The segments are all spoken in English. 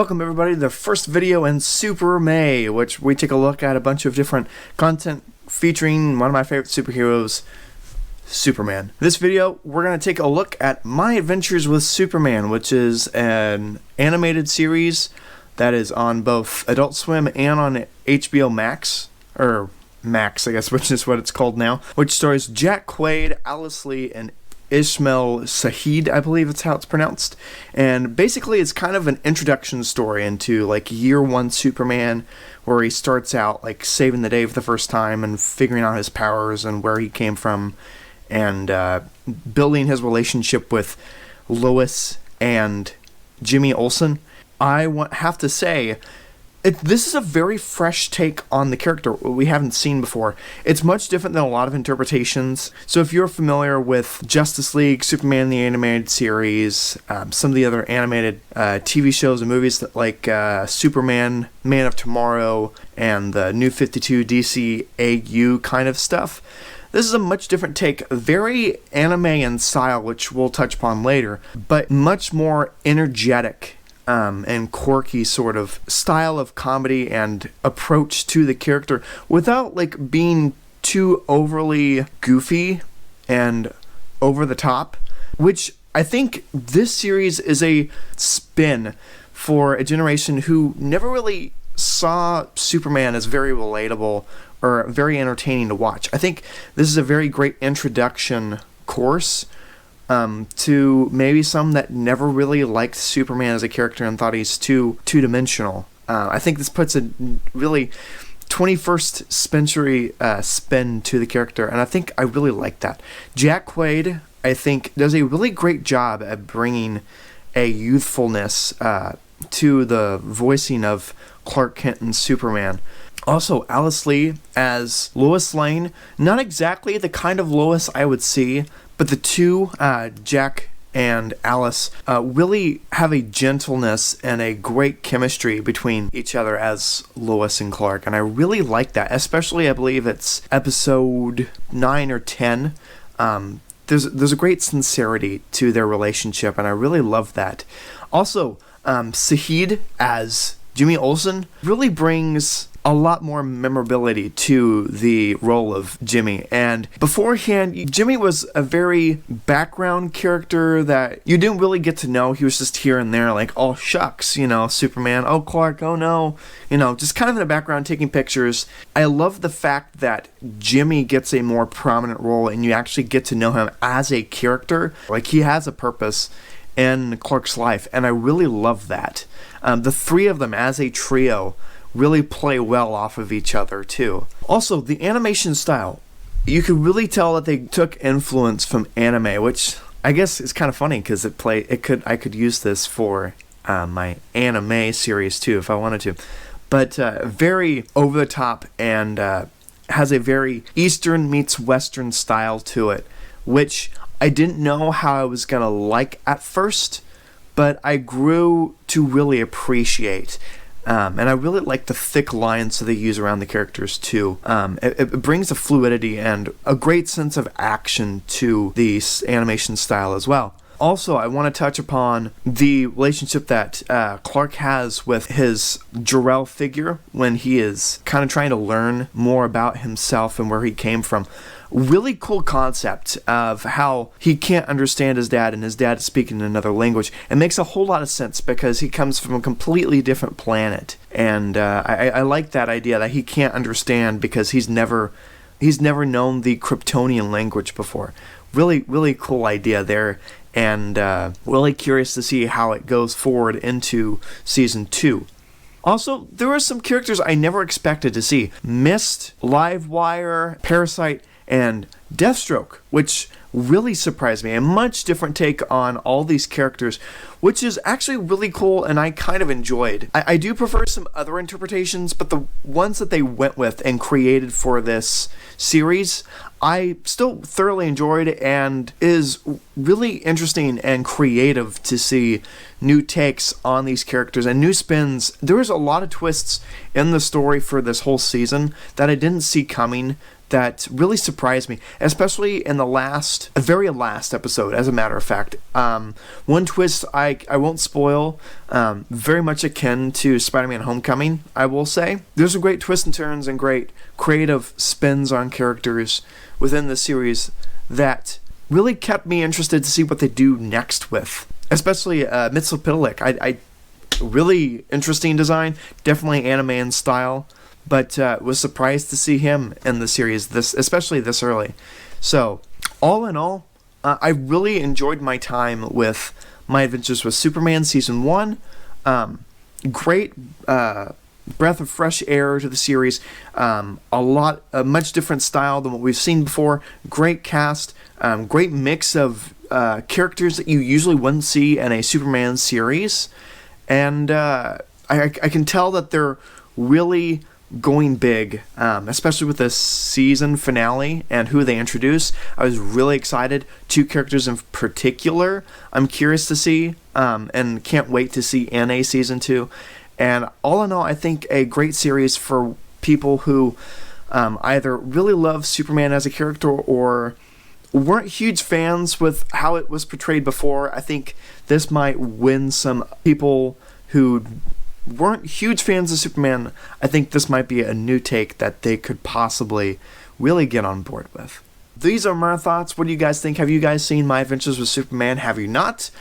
Welcome everybody to the first video in SuperMay, which we take a look at a bunch of different content featuring one of my favorite superheroes, Superman. This video, we're going to take a look at My Adventures with Superman, which is an animated series that is on both Adult Swim and on HBO Max, or Max, I guess, which is what it's called now, which stars Jack Quaid, Alice Lee, and Ismail Saheed, I believe it's how it's pronounced. And basically it's kind of an introduction story into like year one Superman, where he starts out like saving the day for the first time and figuring out his powers and where he came from, and building his relationship with Lois and Jimmy Olsen. I have to say, this is a very fresh take on the character we haven't seen before. It's much different than a lot of interpretations. So if you're familiar with Justice League, Superman the Animated Series, some of the other animated TV shows and movies that, like Superman, Man of Tomorrow, and the New 52 DC AU kind of stuff, this is a much different take, very anime in style, which we'll touch upon later, but much more energetic and quirky sort of style of comedy and approach to the character without like being too overly goofy and over the top, which I think this series is a spin for a generation who never really saw Superman as very relatable or very entertaining to watch. I think this is a very great introduction course to maybe some that never really liked Superman as a character and thought he's too two-dimensional. I think this puts a really 21st century spin to the character, and I think I really like that. Jack Quaid, I think, does a really great job at bringing a youthfulness to the voicing of Clark Kent and Superman. Also, Alice Lee as Lois Lane, not exactly the kind of Lois I would see, but the two, Jack and Alice, really have a gentleness and a great chemistry between each other as Lois and Clark, and I really like that, especially I believe it's episode 9 or 10. There's a great sincerity to their relationship, and I really love that. Also, Saheed as Jimmy Olsen really brings a lot more memorability to the role of Jimmy. And beforehand, Jimmy was a very background character that you didn't really get to know. He was just here and there, like, oh shucks, you know, Superman, oh Clark, oh no, you know, just kind of in the background taking pictures. I love the fact that Jimmy gets a more prominent role and you actually get to know him as a character. Like, he has a purpose in Clark's life, and I really love that. The three of them as a trio really play well off of each other too. Also, the animation style, you could really tell that they took influence from anime, which I guess is kind of funny because I could use this for my anime series too if I wanted to. But very over the top and has a very Eastern meets Western style to it, which I didn't know how I was gonna like at first, but I grew to really appreciate. And I really like the thick lines that they use around the characters too. It brings a fluidity and a great sense of action to the animation style as well. Also, I want to touch upon the relationship that Clark has with his Jor-El figure when he is kind of trying to learn more about himself and where he came from. Really cool concept of how he can't understand his dad and his dad is speaking another language. It makes a whole lot of sense because he comes from a completely different planet. And I like that idea that he can't understand because he's never known the Kryptonian language before. Really, really cool idea there. And really curious to see how it goes forward into Season 2. Also, there were some characters I never expected to see. Mist, Livewire, Parasite, and Deathstroke, which really surprised me. A much different take on all these characters, which is actually really cool and I kind of enjoyed. I do prefer some other interpretations, but the ones that they went with and created for this series, I still thoroughly enjoyed and is really interesting and creative to see new takes on these characters and new spins. There was a lot of twists in the story for this whole season that I didn't see coming that really surprised me, especially in the very last episode, as a matter of fact. One twist I won't spoil, very much akin to Spider-Man Homecoming, I will say. There's some great twists and turns and great creative spins on characters within the series that really kept me interested to see what they do next with. Especially Mxyzptlk. I really interesting design, definitely anime in style, but was surprised to see him in the series, especially this early. So, all in all, I really enjoyed my time with My Adventures with Superman Season 1. Great breath of fresh air to the series. A much different style than what we've seen before. Great cast. Great mix of characters that you usually wouldn't see in a Superman series. And I can tell that they're really going big, especially with the season finale and who they introduce. I was really excited. 2 characters in particular I'm curious to see, and can't wait to see in a season 2. And all in all, I think a great series for people who either really love Superman as a character or weren't huge fans with how it was portrayed before. I think this might win some people who weren't huge fans of Superman. I think this might be a new take that they could possibly really get on board with. These are my thoughts. What do you guys think? Have you guys seen My Adventures with Superman? Have you not?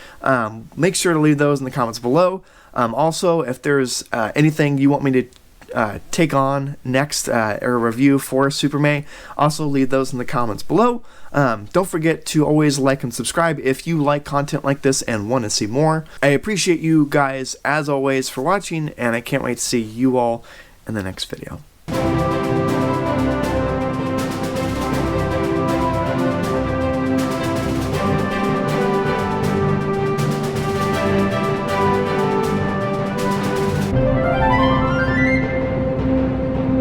Make sure to leave those in the comments below. Also, if there's anything you want me to take on next, or review for SuperMay, also leave those in the comments below. Don't forget to always like and subscribe if you like content like this and want to see more. I appreciate you guys as always for watching, and I can't wait to see you all in the next video.